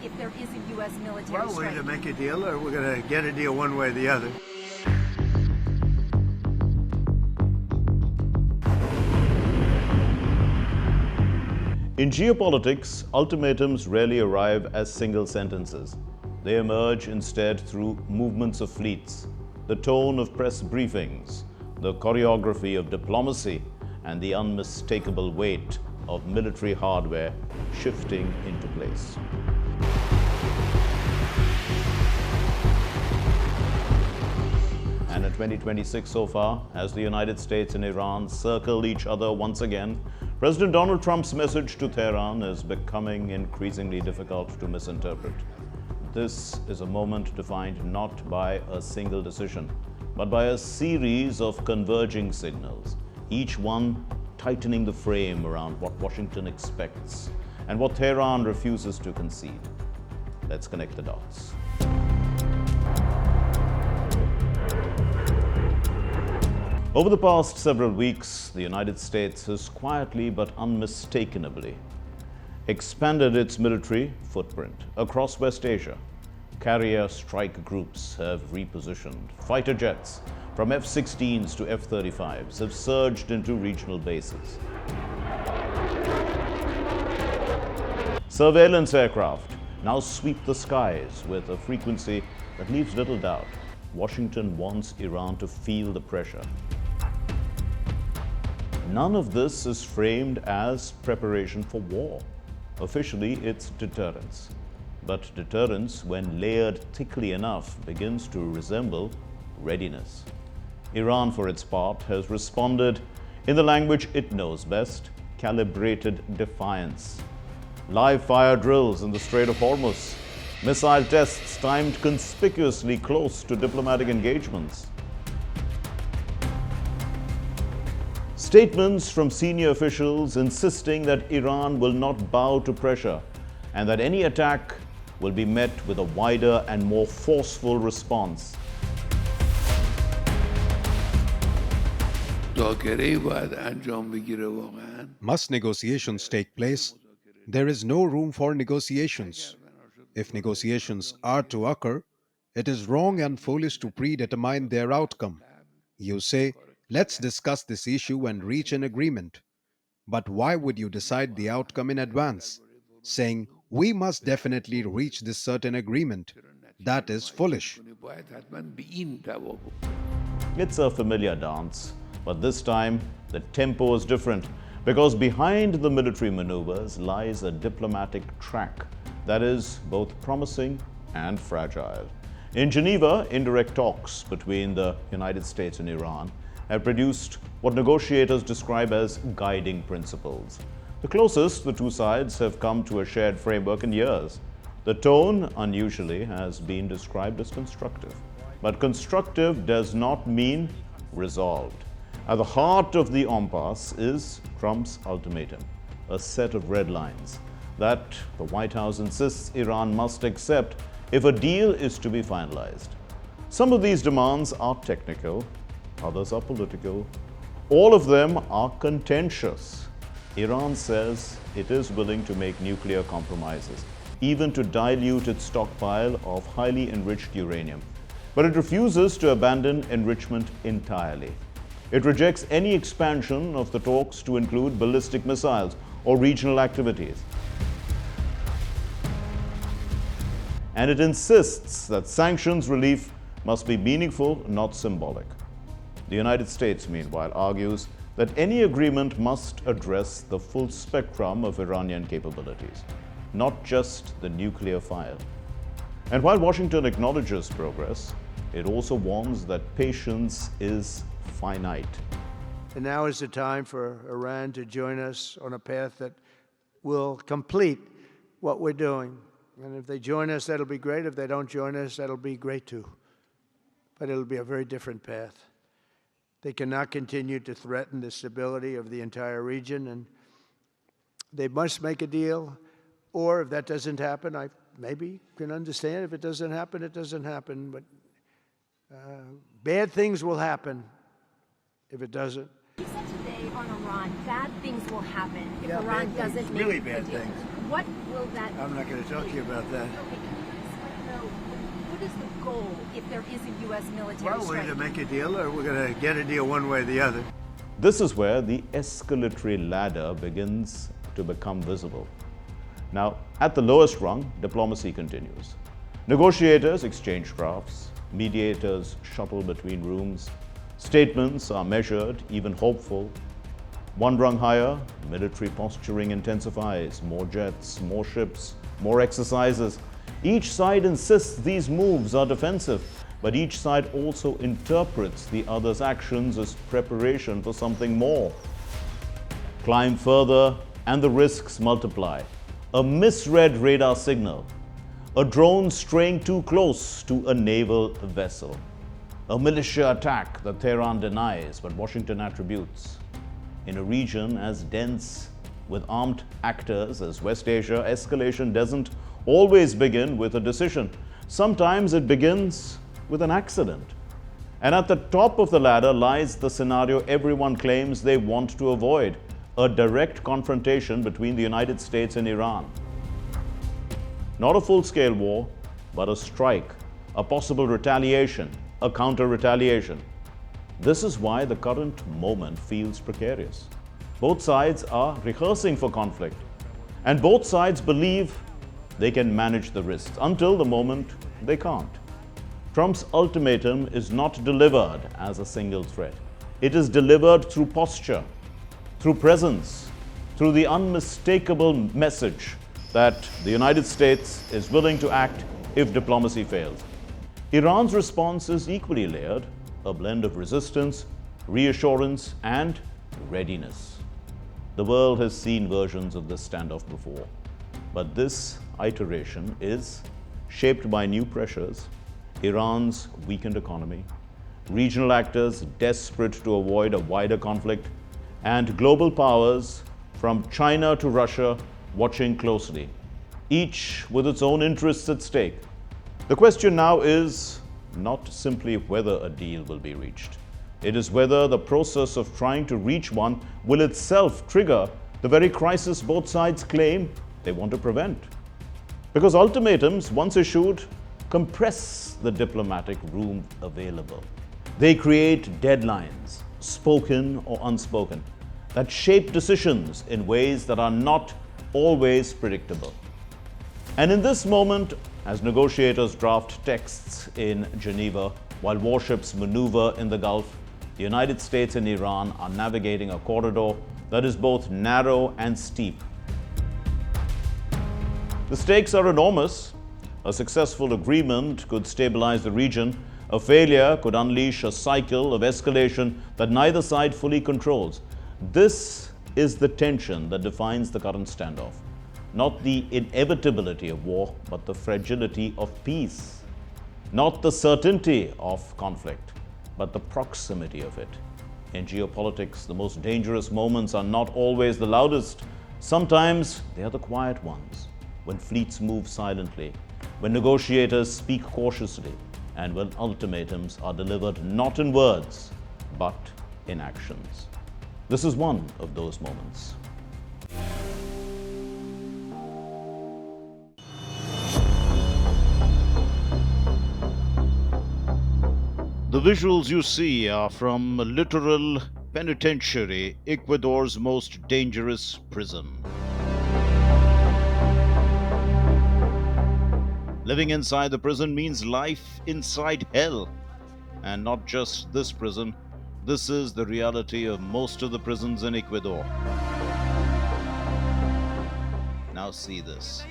if there is a U.S. military strike? Well, we're going to make a deal, or we're going to get a deal one way or the other. In geopolitics, ultimatums rarely arrive as single sentences. They emerge instead through movements of fleets, the tone of press briefings, the choreography of diplomacy, and the unmistakable weight of military hardware shifting into place. And in 2026 so far, as the United States and Iran circle each other once again, President Donald Trump's message to Tehran is becoming increasingly difficult to misinterpret. This is a moment defined not by a single decision, but by a series of converging signals, each one tightening the frame around what Washington expects and what Tehran refuses to concede. Let's connect the dots. Over the past several weeks, the United States has quietly but unmistakably expanded its military footprint across West Asia. Carrier strike groups have repositioned. Fighter jets from F-16s to F-35s have surged into regional bases. Surveillance aircraft now sweep the skies with a frequency that leaves little doubt. Washington wants Iran to feel the pressure. None of this is framed as preparation for war. Officially, it's deterrence. But deterrence, when layered thickly enough, begins to resemble readiness. Iran, for its part, has responded in the language it knows best: calibrated defiance. Live fire drills in the Strait of Hormuz, missile tests timed conspicuously close to diplomatic engagements. Statements from senior officials insisting that Iran will not bow to pressure and that any attack will be met with a wider and more forceful response. Must negotiations take place? There is no room for negotiations. If negotiations are to occur, it is wrong and foolish to predetermine their outcome. You say, let's discuss this issue and reach an agreement. But why would you decide the outcome in advance, saying, we must definitely reach this certain agreement? That is foolish. It's a familiar dance, but this time the tempo is different, because behind the military maneuvers lies a diplomatic track that is both promising and fragile. In Geneva, indirect talks between the United States and Iran have produced what negotiators describe as guiding principles. The closest the two sides have come to a shared framework in years. The tone, unusually, has been described as constructive. But constructive does not mean resolved. At the heart of the impasse is Trump's ultimatum, a set of red lines that the White House insists Iran must accept if a deal is to be finalized. Some of these demands are technical, others are political. All of them are contentious. Iran says it is willing to make nuclear compromises, even to dilute its stockpile of highly enriched uranium. But it refuses to abandon enrichment entirely. It rejects any expansion of the talks to include ballistic missiles or regional activities. And it insists that sanctions relief must be meaningful, not symbolic. The United States, meanwhile, argues that any agreement must address the full spectrum of Iranian capabilities, not just the nuclear file. And while Washington acknowledges progress, it also warns that patience is finite. And now is the time for Iran to join us on a path that will complete what we're doing. And if they join us, that'll be great. If they don't join us, that'll be great too. But it'll be a very different path. They cannot continue to threaten the stability of the entire region, and they must make a deal. Or if that doesn't happen, I maybe can understand. If it doesn't happen, it doesn't happen. But bad things will happen if it doesn't. You said today on Iran, bad things will happen if Yeah, Iran bad doesn't things, make really a bad deal. things. what will that... I'm not going to talk to you about that. Okay, can you explain, though, what is the goal if there is a U.S. military Well, we're strike? going to make a deal, or we're going to get a deal one way or the other. This is where the escalatory ladder begins to become visible. Now, at the lowest rung, diplomacy continues. Negotiators exchange drafts, mediators shuttle between rooms, statements are measured, even hopeful. One rung higher, military posturing intensifies, more jets, more ships, more exercises. Each side insists these moves are defensive, but each side also interprets the other's actions as preparation for something more. Climb further, and the risks multiply. A misread radar signal, a drone straying too close to a naval vessel, a militia attack that Tehran denies but Washington attributes. In a region as dense with armed actors as West Asia, escalation doesn't always begin with a decision. Sometimes it begins with an accident. And at the top of the ladder lies the scenario everyone claims they want to avoid: a direct confrontation between the United States and Iran. Not a full-scale war, but a strike, a possible retaliation, a counter-retaliation. This is why the current moment feels precarious. Both sides are rehearsing for conflict, and both sides believe they can manage the risks until the moment they can't. Trump's ultimatum is not delivered as a single threat. It is delivered through posture, through presence, through the unmistakable message that the United States is willing to act if diplomacy fails. Iran's response is equally layered, a blend of resistance, reassurance, and readiness. The world has seen versions of this standoff before, but this iteration is shaped by new pressures: Iran's weakened economy, regional actors desperate to avoid a wider conflict, and global powers from China to Russia watching closely, each with its own interests at stake. The question now is not simply whether a deal will be reached. It is whether the process of trying to reach one will itself trigger the very crisis both sides claim they want to prevent. Because ultimatums, once issued, compress the diplomatic room available. They create deadlines, spoken or unspoken, that shape decisions in ways that are not always predictable. And in this moment, as negotiators draft texts in Geneva while warships maneuver in the Gulf, the United States and Iran are navigating a corridor that is both narrow and steep. The stakes are enormous. A successful agreement could stabilize the region. A failure could unleash a cycle of escalation that neither side fully controls. This is the tension that defines the current standoff. Not the inevitability of war, but the fragility of peace. Not the certainty of conflict, but the proximity of it. In geopolitics, the most dangerous moments are not always the loudest. Sometimes they are the quiet ones, when fleets move silently, when negotiators speak cautiously, and when ultimatums are delivered not in words, but in actions. This is one of those moments. The visuals you see are from a literal penitentiary, Ecuador's most dangerous prison. Living inside the prison means life inside hell. And not just this prison, this is the reality of most of the prisons in Ecuador. Now see this.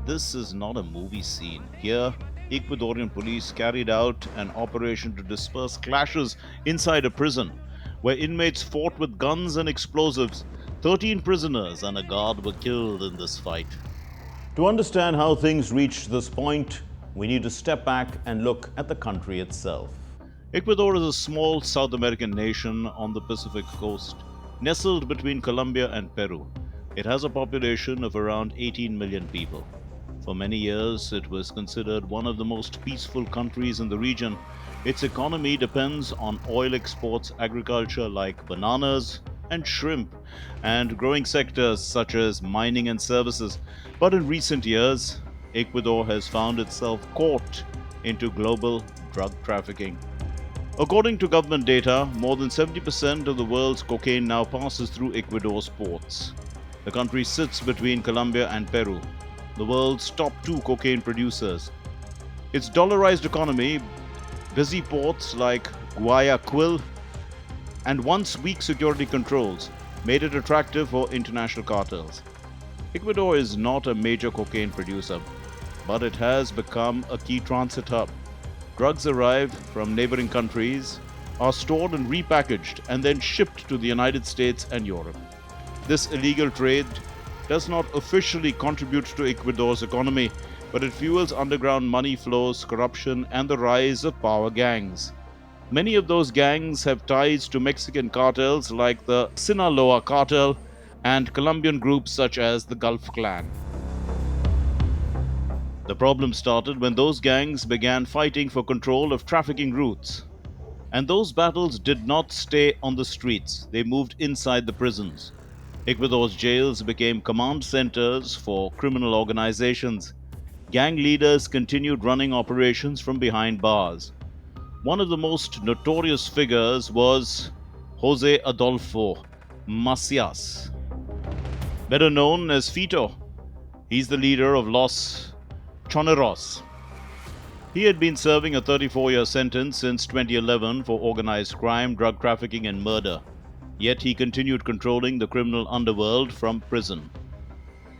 This is not a movie scene. Here, Ecuadorian police carried out an operation to disperse clashes inside a prison, where inmates fought with guns and explosives. 13 prisoners and a guard were killed in this fight. To understand how things reached this point, we need to step back and look at the country itself. Ecuador is a small South American nation on the Pacific coast, nestled between Colombia and Peru. It has a population of around 18 million people. For many years, it was considered one of the most peaceful countries in the region. Its economy depends on oil exports, agriculture like bananas, and shrimp, and growing sectors such as mining and services. But in recent years, Ecuador has found itself caught into global drug trafficking. According to government data, more than 70% of the world's cocaine now passes through Ecuador's ports. The country sits between Colombia and Peru, the world's top two cocaine producers. Its dollarized economy, busy ports like Guayaquil, and once weak security controls made it attractive for international cartels. Ecuador is not a major cocaine producer, but it has become a key transit hub. Drugs arrive from neighboring countries, are stored and repackaged, and then shipped to the United States and Europe. This illegal trade does not officially contribute to Ecuador's economy, but it fuels underground money flows, corruption, and the rise of power gangs. Many of those gangs have ties to Mexican cartels like the Sinaloa cartel and Colombian groups such as the Gulf Clan. The problem started when those gangs began fighting for control of trafficking routes. And those battles did not stay on the streets, they moved inside the prisons. Ecuador's jails became command centers for criminal organizations. Gang leaders continued running operations from behind bars. One of the most notorious figures was Jose Adolfo Macias, better known as Fito. He's the leader of Los Choneros. He had been serving a 34-year sentence since 2011 for organized crime, drug trafficking, and murder. Yet he continued controlling the criminal underworld from prison.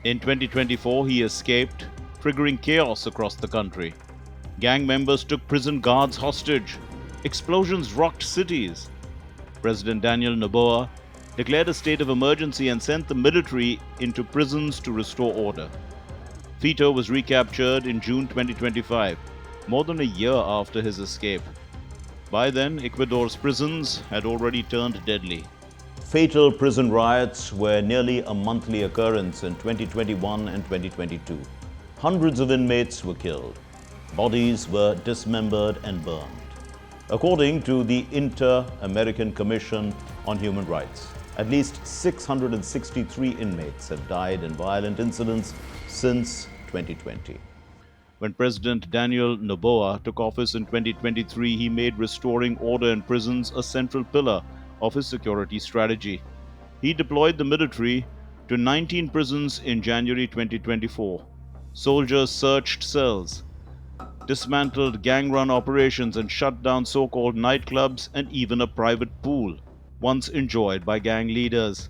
In 2024, he escaped, triggering chaos across the country. Gang members took prison guards hostage. Explosions rocked cities. President Daniel Noboa declared a state of emergency and sent the military into prisons to restore order. Fito was recaptured in June 2025, more than a year after his escape. By then, Ecuador's prisons had already turned deadly. Fatal prison riots were nearly a monthly occurrence in 2021 and 2022. Hundreds of inmates were killed. Bodies were dismembered and burned. According to the Inter-American Commission on Human Rights, at least 663 inmates have died in violent incidents since 2020. When President Daniel Noboa took office in 2023, he made restoring order in prisons a central pillar of his security strategy. He deployed the military to 19 prisons in January 2024. Soldiers searched cells, dismantled gang-run operations, and shut down so-called nightclubs and even a private pool, once enjoyed by gang leaders.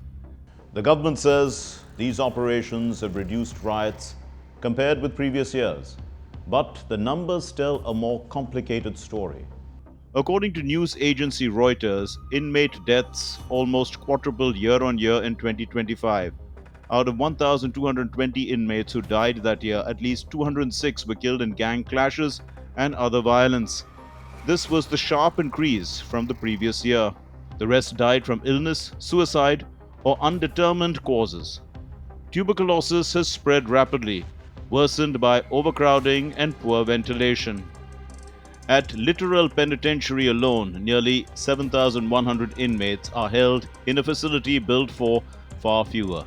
The government says these operations have reduced riots compared with previous years, but the numbers tell a more complicated story. According to news agency Reuters, inmate deaths almost quadrupled year-on-year in 2025. Out of 1,220 inmates who died that year, at least 206 were killed in gang clashes and other violence. This was the sharp increase from the previous year. The rest died from illness, suicide, or undetermined causes. Tuberculosis has spread rapidly, worsened by overcrowding and poor ventilation. At Littoral Penitentiary alone, nearly 7,100 inmates are held in a facility built for far fewer.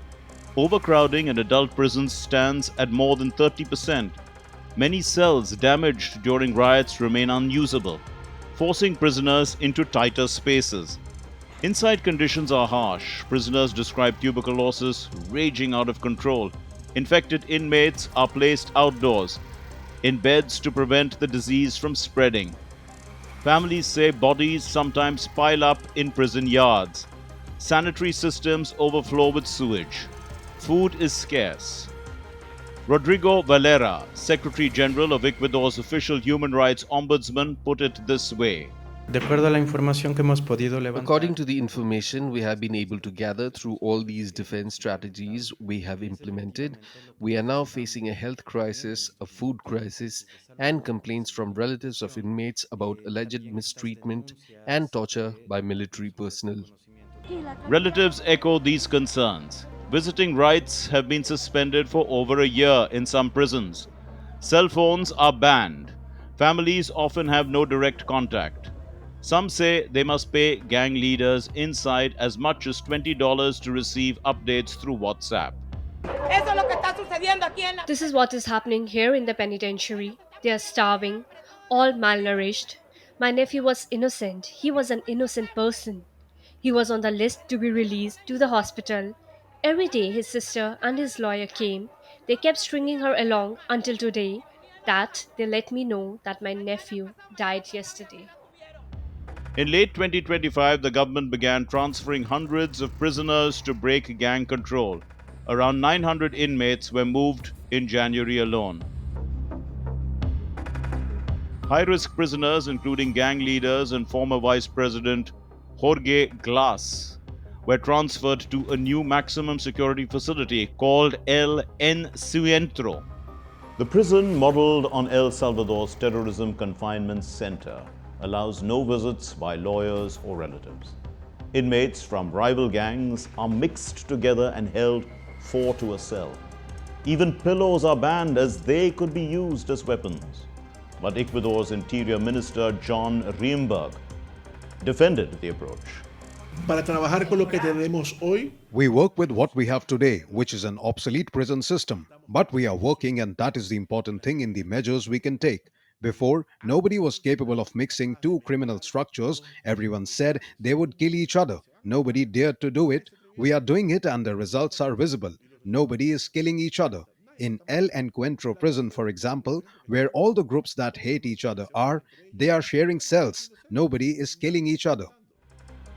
Overcrowding in adult prisons stands at more than 30%. Many cells damaged during riots remain unusable, forcing prisoners into tighter spaces. Inside conditions are harsh. Prisoners describe tuberculosis raging out of control. Infected inmates are placed outdoors, in beds to prevent the disease from spreading. Families say bodies sometimes pile up in prison yards. Sanitary systems overflow with sewage. Food is scarce. Rodrigo Valera, Secretary General of Ecuador's official human rights ombudsman, put it this way. According to the information we have been able to gather through all these defense strategies we have implemented, we are now facing a health crisis, a food crisis, and complaints from relatives of inmates about alleged mistreatment and torture by military personnel. Relatives echo these concerns. Visiting rights have been suspended for over a year in some prisons. Cell phones are banned. Families often have no direct contact. Some say they must pay gang leaders inside as much as $20 to receive updates through WhatsApp. This is what is happening here in the penitentiary. They are starving, all malnourished. My nephew was innocent. He was an innocent person. He was on the list to be released to the hospital. Every day his sister and his lawyer came. They kept stringing her along until today that they let me know that my nephew died yesterday. In late 2025, the government began transferring hundreds of prisoners to break gang control. Around 900 inmates were moved in January alone. High risk prisoners, including gang leaders and former Vice President Jorge Glass, were transferred to a new maximum security facility called El Encierro. The prison, modeled on El Salvador's terrorism confinement center, allows no visits by lawyers or relatives. Inmates from rival gangs are mixed together and held 4 to a cell. Even pillows are banned as they could be used as weapons. But Ecuador's Interior Minister John Riemberg defended the approach. Para trabajar con lo que tenemos hoy, We work with what we have today, which is an obsolete prison system. But we are working, and that is the important thing in the measures we can take. Before, nobody was capable of mixing two criminal structures. Everyone said they would kill each other. Nobody dared to do it. We are doing it, and the results are visible. Nobody is killing each other. In El Encuentro prison, for example, where all the groups that hate each other are, they are sharing cells. Nobody is killing each other.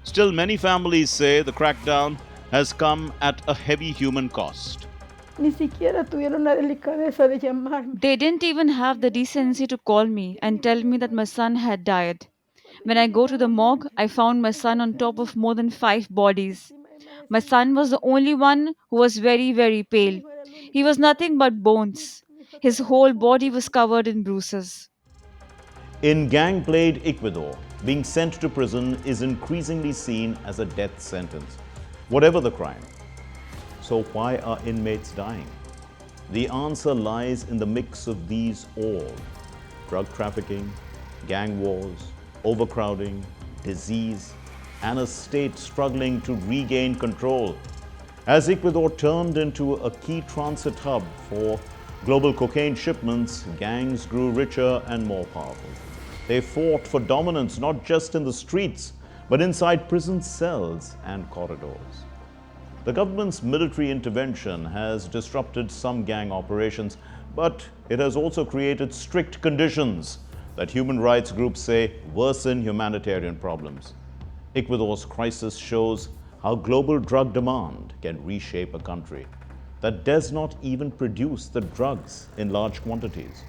Still, many families say the crackdown has come at a heavy human cost. Ni siquiera tuvieron la delicadeza de llamarme. They didn't even have the decency to call me and tell me that my son had died. When I go to the morgue, I found my son on top of more than 5 bodies. My son was the only one who was very, very pale. He was nothing but bones. His whole body was covered in bruises. In gang-plagued Ecuador, being sent to prison is increasingly seen as a death sentence, whatever the crime. So why are inmates dying? The answer lies in the mix of these all: drug trafficking, gang wars, overcrowding, disease, and a state struggling to regain control. As Ecuador turned into a key transit hub for global cocaine shipments, gangs grew richer and more powerful. They fought for dominance not just in the streets, but inside prison cells and corridors. The government's military intervention has disrupted some gang operations, but it has also created strict conditions that human rights groups say worsen humanitarian problems. Ecuador's crisis shows how global drug demand can reshape a country that does not even produce the drugs in large quantities.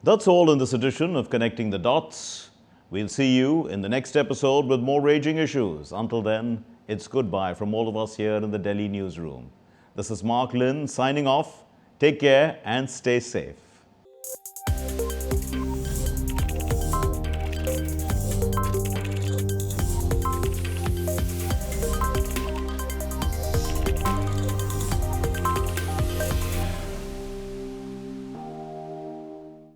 That's all in this edition of Connecting the Dots. We'll see you in the next episode with more raging issues. Until then, it's goodbye from all of us here in the Delhi newsroom. This is Mark Lynn signing off. Take care and stay safe.